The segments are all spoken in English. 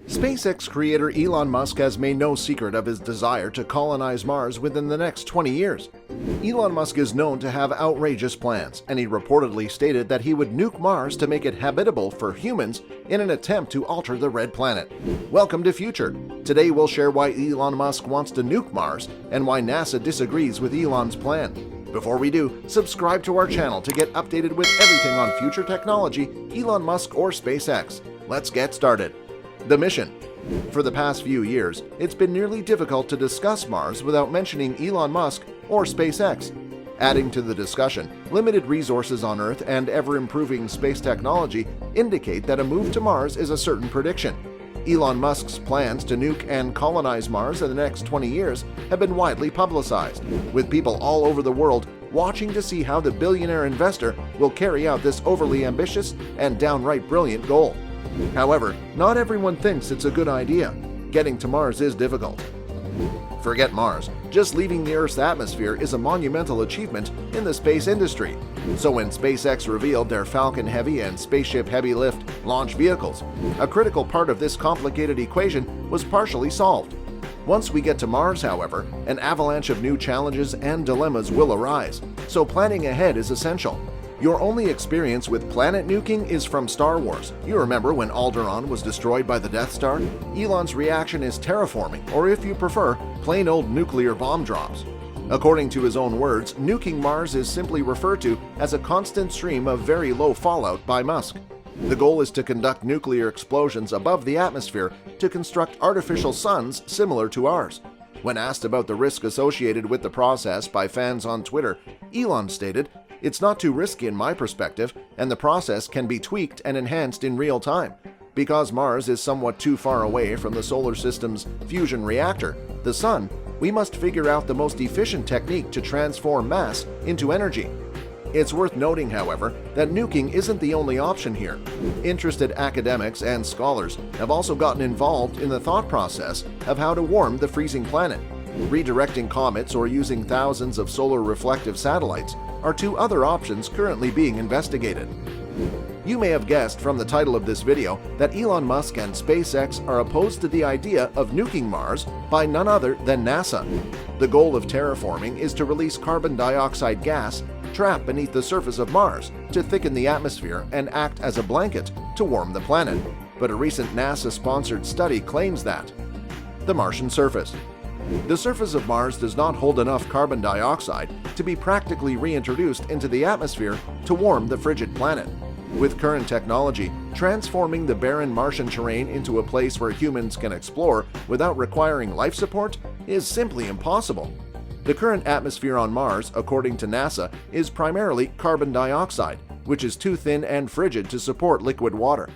SpaceX creator Elon Musk has made no secret of his desire to colonize Mars within the next 20 years. Elon Musk is known to have outrageous plans, and he reportedly stated that he would nuke Mars to make it habitable for humans in an attempt to alter the red planet. Welcome to Future. Today we'll share why Elon Musk wants to nuke Mars and why NASA disagrees with Elon's plan. Before we do, subscribe to our channel to get updated with everything on future technology, Elon Musk, or SpaceX. Let's get started. The mission. For the past few years, it's been nearly difficult to discuss Mars without mentioning Elon Musk or SpaceX. Adding to the discussion, limited resources on Earth and ever-improving space technology indicate that a move to Mars is a certain prediction. Elon Musk's plans to nuke and colonize Mars in the next 20 years have been widely publicized, with people all over the world watching to see how the billionaire investor will carry out this overly ambitious and downright brilliant goal. However, not everyone thinks it's a good idea. Getting to Mars is difficult. Forget Mars. Just leaving the Earth's atmosphere is a monumental achievement in the space industry. So when SpaceX revealed their Falcon Heavy and Spaceship Heavy Lift launch vehicles, a critical part of this complicated equation was partially solved. Once we get to Mars, however, an avalanche of new challenges and dilemmas will arise, so planning ahead is essential. Your only experience with planet nuking is from Star Wars. You remember when Alderaan was destroyed by the Death Star? Elon's reaction is terraforming, or if you prefer, plain old nuclear bomb drops. According to his own words, nuking Mars is simply referred to as a constant stream of very low fallout by Musk. The goal is to conduct nuclear explosions above the atmosphere to construct artificial suns similar to ours. When asked about the risk associated with the process by fans on Twitter, Elon stated, "It's not too risky in my perspective, and the process can be tweaked and enhanced in real time. Because Mars is somewhat too far away from the solar system's fusion reactor, the Sun, we must figure out the most efficient technique to transform mass into energy." It's worth noting, however, that nuking isn't the only option here. Interested academics and scholars have also gotten involved in the thought process of how to warm the freezing planet. Redirecting comets or using thousands of solar reflective satellites are two other options currently being investigated. You may have guessed from the title of this video that Elon Musk and SpaceX are opposed to the idea of nuking Mars by none other than NASA. The goal of terraforming is to release carbon dioxide gas trapped beneath the surface of Mars to thicken the atmosphere and act as a blanket to warm the planet. But a recent NASA-sponsored study claims that the Martian surface. The surface of Mars does not hold enough carbon dioxide to be practically reintroduced into the atmosphere to warm the frigid planet. With current technology, transforming the barren Martian terrain into a place where humans can explore without requiring life support is simply impossible. The current atmosphere on Mars, according to NASA, is primarily carbon dioxide, which is too thin and frigid to support liquid water.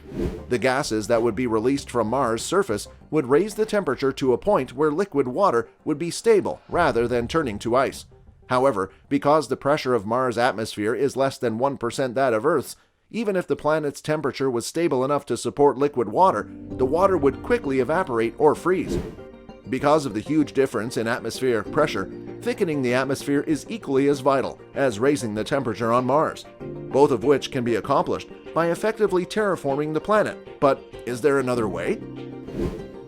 The gases that would be released from Mars' surface would raise the temperature to a point where liquid water would be stable rather than turning to ice. However, because the pressure of Mars' atmosphere is less than 1% that of Earth's, even if the planet's temperature was stable enough to support liquid water, the water would quickly evaporate or freeze. Because of the huge difference in atmospheric pressure, thickening the atmosphere is equally as vital as raising the temperature on Mars, both of which can be accomplished by effectively terraforming the planet. But is there another way?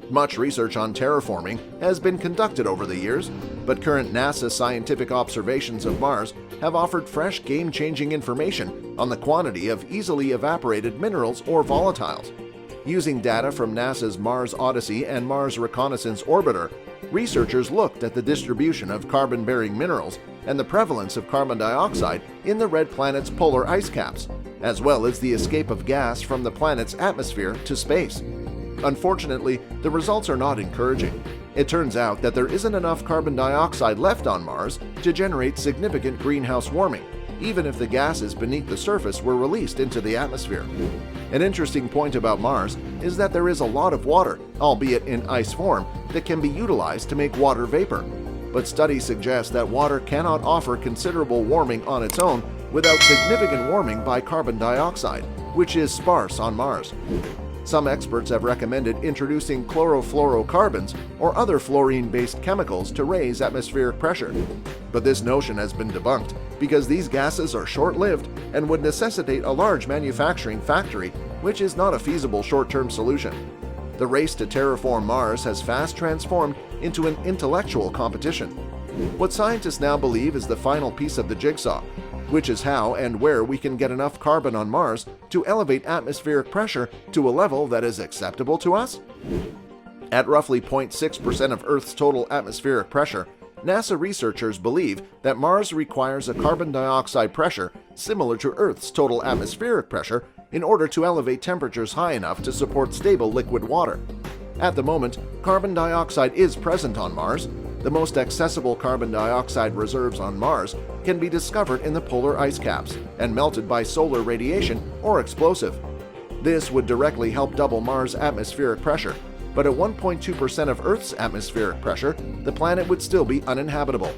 Much research on terraforming has been conducted over the years, but current NASA scientific observations of Mars have offered fresh game-changing information on the quantity of easily evaporated minerals or volatiles. Using data from NASA's Mars Odyssey and Mars Reconnaissance Orbiter, researchers looked at the distribution of carbon-bearing minerals and the prevalence of carbon dioxide in the red planet's polar ice caps, as well as the escape of gas from the planet's atmosphere to space. Unfortunately, the results are not encouraging. It turns out that there isn't enough carbon dioxide left on Mars to generate significant greenhouse warming, even if the gases beneath the surface were released into the atmosphere. An interesting point about Mars is that there is a lot of water, albeit in ice form, that can be utilized to make water vapor. But studies suggest that water cannot offer considerable warming on its own without significant warming by carbon dioxide, which is sparse on Mars. Some experts have recommended introducing chlorofluorocarbons or other fluorine-based chemicals to raise atmospheric pressure. But this notion has been debunked because these gases are short-lived and would necessitate a large manufacturing factory, which is not a feasible short-term solution. The race to terraform Mars has fast transformed into an intellectual competition. What scientists now believe is the final piece of the jigsaw, which is how and where we can get enough carbon on Mars to elevate atmospheric pressure to a level that is acceptable to us? At roughly 0.6% of Earth's total atmospheric pressure, NASA researchers believe that Mars requires a carbon dioxide pressure similar to Earth's total atmospheric pressure in order to elevate temperatures high enough to support stable liquid water. At the moment, carbon dioxide is present on Mars. The most accessible carbon dioxide reserves on Mars can be discovered in the polar ice caps and melted by solar radiation or explosive. This would directly help double Mars' atmospheric pressure, but at 1.2% of Earth's atmospheric pressure, the planet would still be uninhabitable.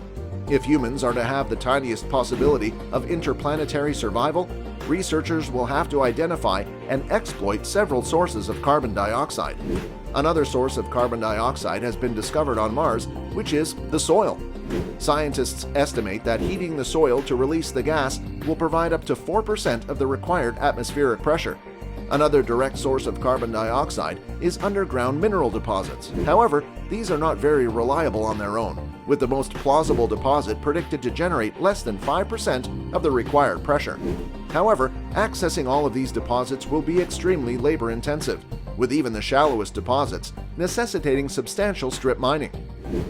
If humans are to have the tiniest possibility of interplanetary survival, researchers will have to identify and exploit several sources of carbon dioxide. Another source of carbon dioxide has been discovered on Mars, which is the soil. Scientists estimate that heating the soil to release the gas will provide up to 4% of the required atmospheric pressure. Another direct source of carbon dioxide is underground mineral deposits. However, these are not very reliable on their own, with the most plausible deposit predicted to generate less than 5% of the required pressure. However, accessing all of these deposits will be extremely labor-intensive, with even the shallowest deposits necessitating substantial strip mining.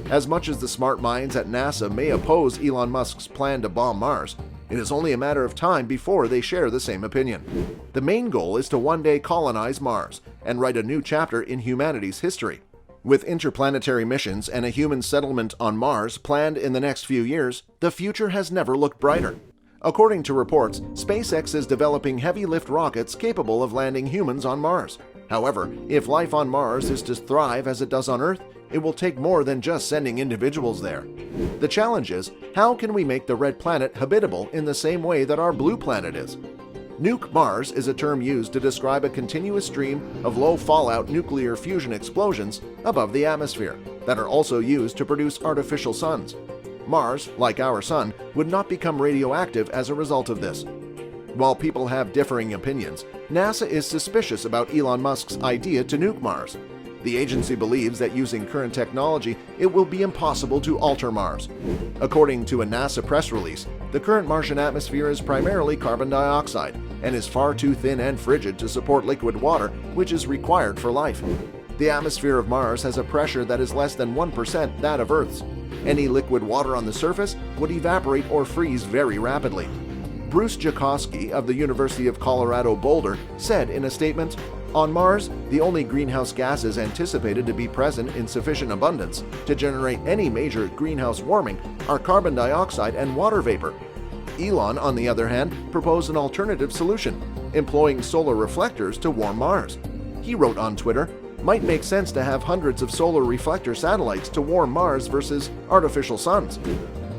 As much as the smart minds at NASA may oppose Elon Musk's plan to bomb Mars, it is only a matter of time before they share the same opinion. The main goal is to one day colonize Mars and write a new chapter in humanity's history. With interplanetary missions and a human settlement on Mars planned in the next few years, the future has never looked brighter. According to reports, SpaceX is developing heavy-lift rockets capable of landing humans on Mars. However, if life on Mars is to thrive as it does on Earth, it will take more than just sending individuals there. The challenge is, how can we make the red planet habitable in the same way that our blue planet is? Nuke Mars is a term used to describe a continuous stream of low-fallout nuclear fusion explosions above the atmosphere that are also used to produce artificial suns. Mars, like our Sun, would not become radioactive as a result of this. While people have differing opinions, NASA is suspicious about Elon Musk's idea to nuke Mars. The agency believes that using current technology, it will be impossible to alter Mars. According to a NASA press release, the current Martian atmosphere is primarily carbon dioxide and is far too thin and frigid to support liquid water, which is required for life. The atmosphere of Mars has a pressure that is less than 1% that of Earth's. Any liquid water on the surface would evaporate or freeze very rapidly. Bruce Jakosky of the University of Colorado Boulder said in a statement, "On Mars, the only greenhouse gases anticipated to be present in sufficient abundance to generate any major greenhouse warming are carbon dioxide and water vapor." Elon, on the other hand, proposed an alternative solution, employing solar reflectors to warm Mars. He wrote on Twitter, "Might make sense to have hundreds of solar reflector satellites to warm Mars versus artificial suns."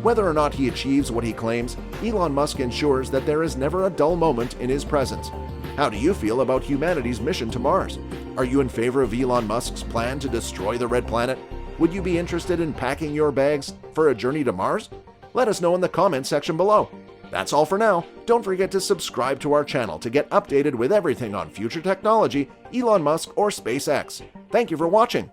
Whether or not he achieves what he claims, Elon Musk ensures that there is never a dull moment in his presence. How do you feel about humanity's mission to Mars? Are you in favor of Elon Musk's plan to destroy the red planet? Would you be interested in packing your bags for a journey to Mars? Let us know in the comments section below. That's all for now. Don't forget to subscribe to our channel to get updated with everything on future technology, Elon Musk, or SpaceX. Thank you for watching.